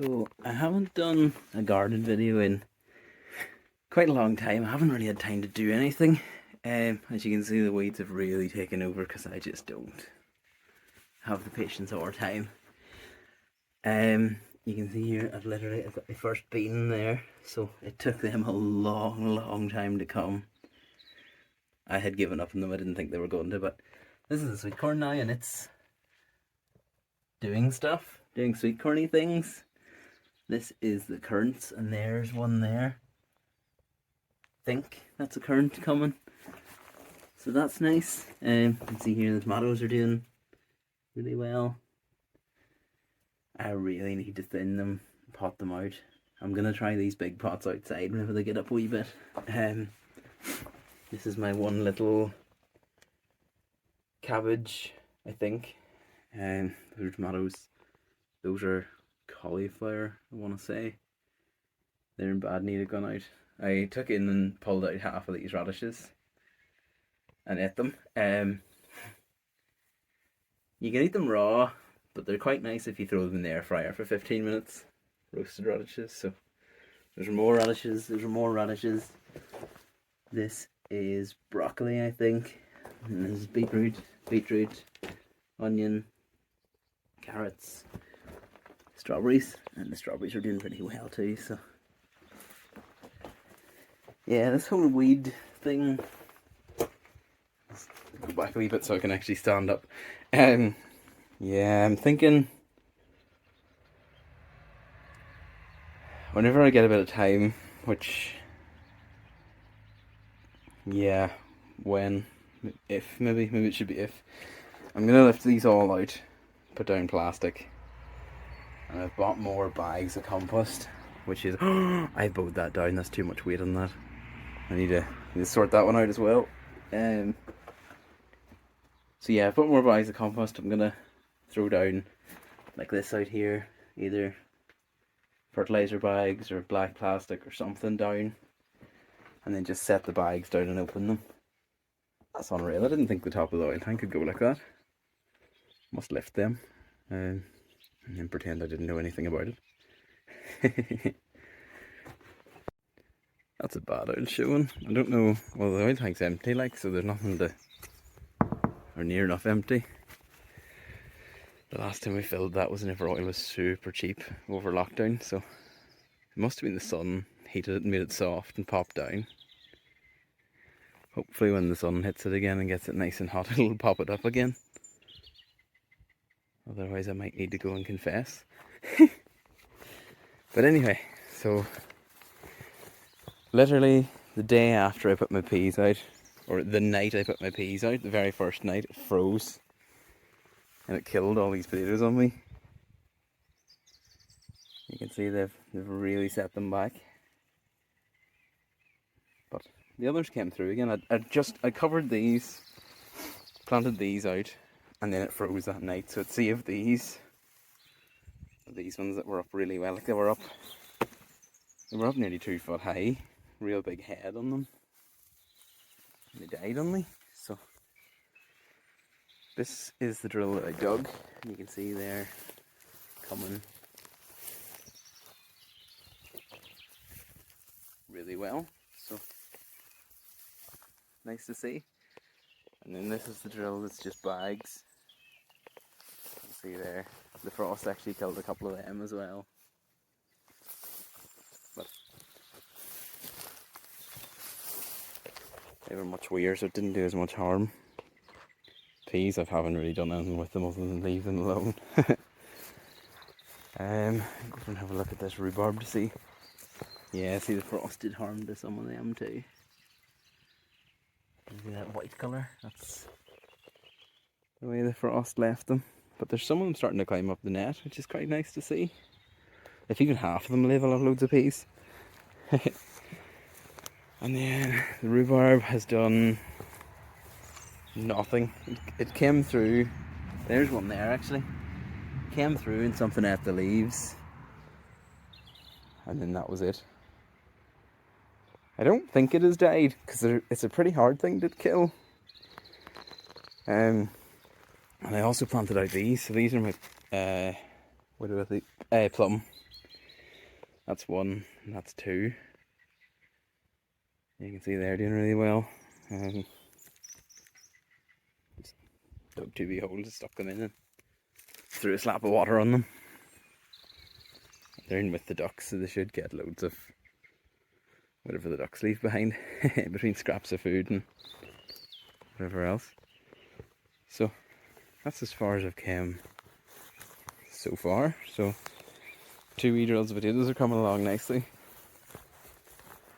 So I haven't done a garden video in quite a long time. I haven't really had time to do anything. As you can see, the weeds have really taken over because I just don't have the patience or time. You can see here I've got my first bean there, so it took them a long time to come. I had given up on them. I didn't think they were going to, but this is the sweet corn now, and it's doing stuff, doing sweet corny things. This is the currants, and there's one there. Think that's a currant coming, so that's nice. You can see here the tomatoes are doing really well. I really need to thin them, pot them out. I'm gonna try these big pots outside whenever they get up a wee bit. This is my one little cabbage, I think. Those are tomatoes. Those are cauliflower, I want to say. They're in bad need of going out. I took in and pulled out half of these radishes and ate them. You can eat them raw, but they're quite nice if you throw them in the air fryer for 15 minutes. Roasted radishes. So there's more radishes. There's more radishes. This is broccoli, I think. And this is beetroot, onion, carrots, strawberries, and the strawberries are doing pretty well too. So yeah, this whole weed thing. Let's go back a wee bit so I can actually stand up. Yeah, I'm thinking whenever I get a bit of time, which, yeah, if, maybe it should be if, I'm gonna lift these all out, put down plastic, and I've bought more bags of compost, which is, I bowed that down, that's too much weight on that. I need to sort that one out as well. So yeah, I've put more bags of compost. I'm gonna throw down like this out here, either fertilizer bags or black plastic or something down, and then just set the bags down and open them. That's unreal. I didn't think the top of the oil tank could go like that. Must lift them, and then pretend I didn't know anything about it. That's a bad oil showing. I don't know. Well, the oil tank's empty, like, so there's nothing to, or near enough empty. The last time we filled that was whenever oil was super cheap over lockdown, so it must have been the sun heated it and made it soft and popped down. Hopefully when the sun hits it again and gets it nice and hot, it'll pop it up again. Otherwise I might need to go and confess. But anyway, so literally the day after I put my peas out, or the night I put my peas out, the very first night, it froze. And it killed all these potatoes on me. You can see they've really set them back. But the others came through again. I covered these, planted these out, and then it froze that night. So it saved these ones that were up really well. Like they were up nearly 2 foot high. Real big head on them. And they died on me. So this is the drill that I dug. And you can see there coming really well. So nice to see. And then this is the drill that's just bags. You can see there. The frost actually killed a couple of them as well. But they were much weirder, so it didn't do as much harm. Peas, I haven't really done anything with them other than leave them alone. Go and have a look at this rhubarb to see. Yeah, see the frost did harm to some of them too. See that white colour? That's the way the frost left them. But there's some of them starting to climb up the net, which is quite nice to see. If even half of them live, I'll have loads of peas. And then the rhubarb has done nothing. It came through. There's one there actually. Came through and something ate the leaves. And then that was it. I don't think it has died because it's a pretty hard thing to kill. And I also planted out these. So these are my What do I think? Plum. That's 1, and that's 2. You can see they're doing really well. Just dug 2 wee holes, stuck them in, and threw a slap of water on them. They're in with the ducks, so they should get loads of whatever the ducks leave behind between scraps of food and whatever else. So that's as far as I've come so far. So 2 wee drills of potatoes are coming along nicely.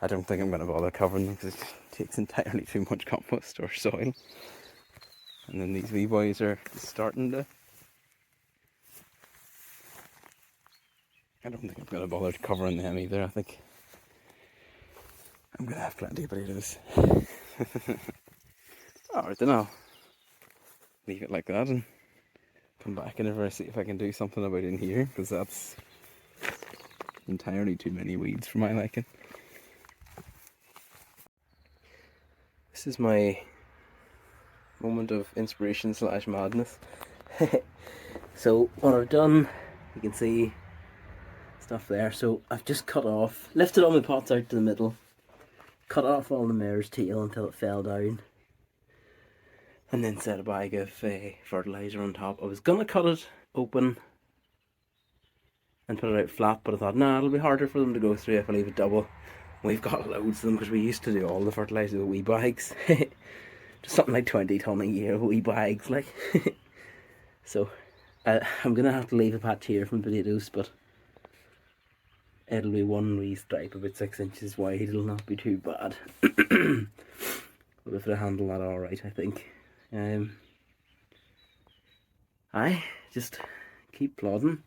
I don't think I'm going to bother covering them because it takes entirely too much compost or soil. And then these wee boys are starting to... I don't think I'm going to bother covering them either. I think I'm going to have plenty of potatoes. Alright, then I'll leave it like that and come back whenever I see if I can do something about in here, because that's entirely too many weeds for my liking. This is my moment of inspiration / madness. So what I've done, you can see stuff there. So I've just lifted all my pots out to the middle, cut off all the mare's tail until it fell down, and then set a bag of fertiliser on top. I was going to cut it open and put it out flat, but I thought, nah, it'll be harder for them to go through if I leave it double. We've got loads of them because we used to do all the fertiliser with wee bags. Just something like 20 tonne a year wee bags, like. So I'm going to have to leave a patch here from potatoes, but it'll be one wee stripe about 6 inches wide. It'll not be too bad. We'll be able to handle that alright, I think. Just keep plodding.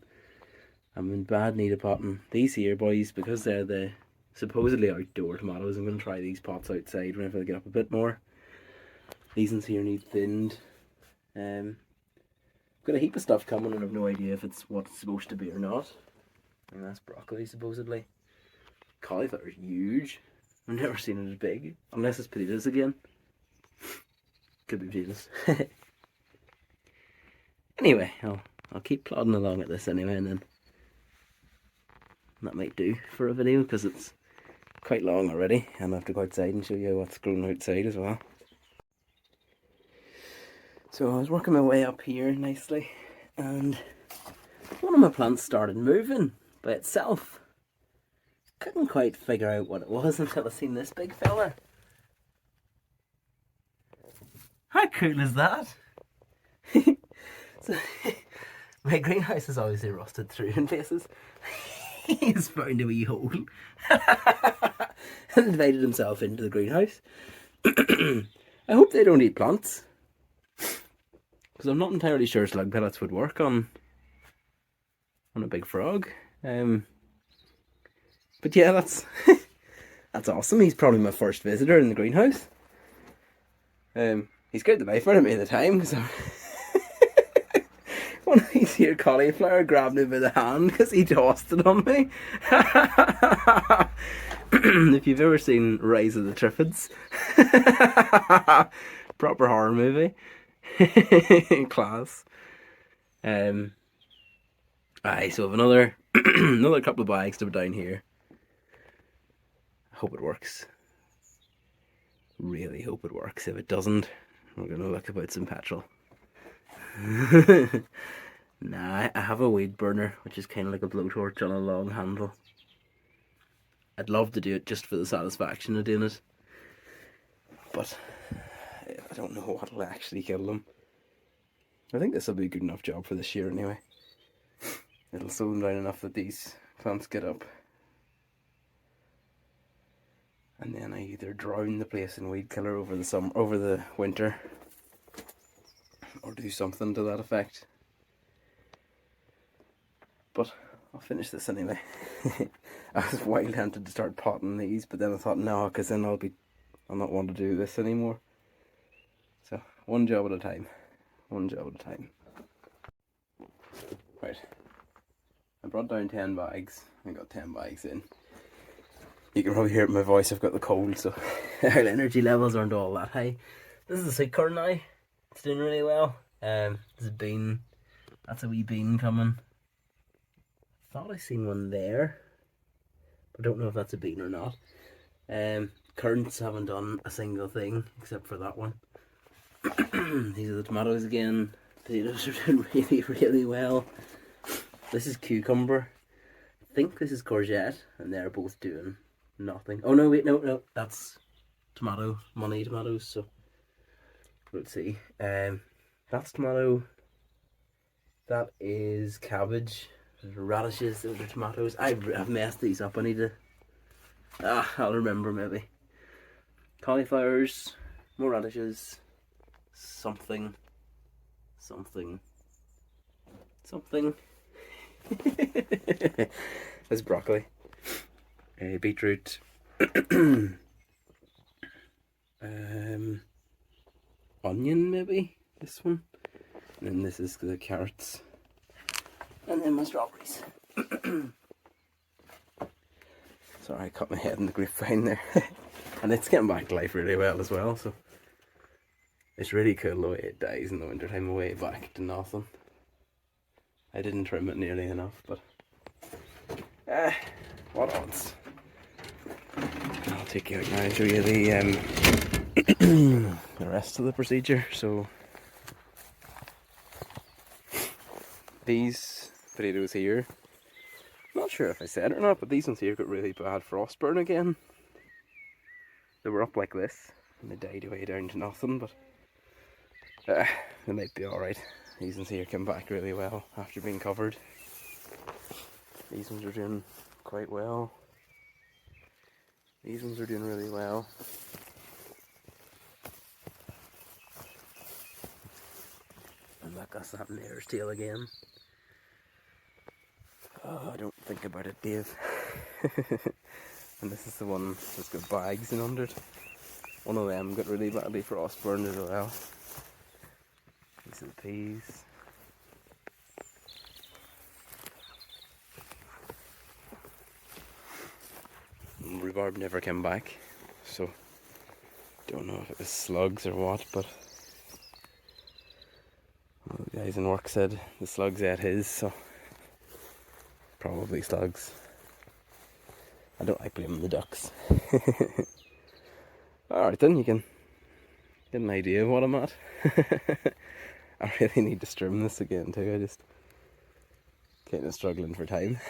I'm in bad need of potting these here boys, because they're the supposedly outdoor tomatoes. I'm going to try these pots outside whenever they get up a bit more. These ones here need thinned. I've got a heap of stuff coming and I've no idea if it's what it's supposed to be or not. And that's broccoli supposedly. Cauliflower is huge. I've never seen it as big, unless it's potatoes again. Could be potatoes. Anyway, I'll keep plodding along at this anyway, and then that might do for a video because it's quite long already, and I have to go outside and show you what's grown outside as well. So I was working my way up here nicely, and one of my plants started moving by itself. Couldn't quite figure out what it was until I seen this big fella. How cool is that? So, my greenhouse is obviously rusted through in places. He's found a wee hole and invited himself into the greenhouse. I hope they don't eat plants, because I'm not entirely sure slug pellets would work on a big frog. But yeah, that's that's awesome. He's probably my first visitor in the greenhouse. He scared the life out of me at the time, because one of these here cauliflower grabbed me by the hand because he tossed it on me. If you've ever seen Rise of the Triffids, proper horror movie. Class. So I have another another couple of bags to put down here. I hope it works. Really hope it works. If it doesn't, we're gonna look about some petrol. Nah, I have a weed burner, which is kind of like a blowtorch on a long handle. I'd love to do it just for the satisfaction of doing it, but I don't know what'll actually kill them. I think this will be a good enough job for this year anyway. It'll slow them down enough that these plants get up, and then I either drown the place in weed killer over the winter, or do something to that effect. But I'll finish this anyway. I was wild tempted to start potting these, but then I thought no, because then I'll not want to do this anymore. So one job at a time. One job at a time. Right. I brought down 10 bags. I got 10 bags in. You can probably hear it in my voice, I've got the cold, so our energy levels aren't all that high. This is a sweet corn now. It's doing really well. There's a bean. That's a wee bean coming. thought I seen one there. I don't know if that's a bean or not. Currants haven't done a single thing except for that one. These are the tomatoes again. Potatoes are doing really, really well. This is cucumber. I think this is courgette, and they're both doing nothing. Oh no, wait, no, that's tomato, money tomatoes. So let's see. That's tomato. That is cabbage. Radishes. Those are tomatoes. I've messed these up. I need to. I'll remember maybe. Cauliflowers, more radishes. Something. There's broccoli. Beetroot. Onion maybe, this one. And then this is the carrots. And then my strawberries. Sorry, I cut my head in the grapevine there. And it's getting back to life really well as well, so it's really cool the way it dies in the winter time, way back to nothing. I didn't trim it nearly enough, but what odds? I'll take you out now and show you the the rest of the procedure. So these potatoes here, not sure if I said it or not, but these ones here got really bad frost burn again. They were up like this and they died away down to nothing, but they might be alright. These ones here came back really well after being covered. These ones are doing quite well. These ones are doing really well. And that got that mare's tail again. Oh, don't think about it, Dave. And this is the one that's got bags in under it. One of them got really badly frost burned as well. These are the peas. Rhubarb never came back, so don't know if it was slugs or what, but well, the guys in work said the slugs ate his, so probably slugs. I don't like blaming the ducks. Alright then, you can get an idea of what I'm at. I really need to trim this again too, I just kind of struggling for time.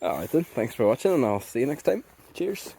Alright then, thanks for watching and I'll see you next time. Cheers.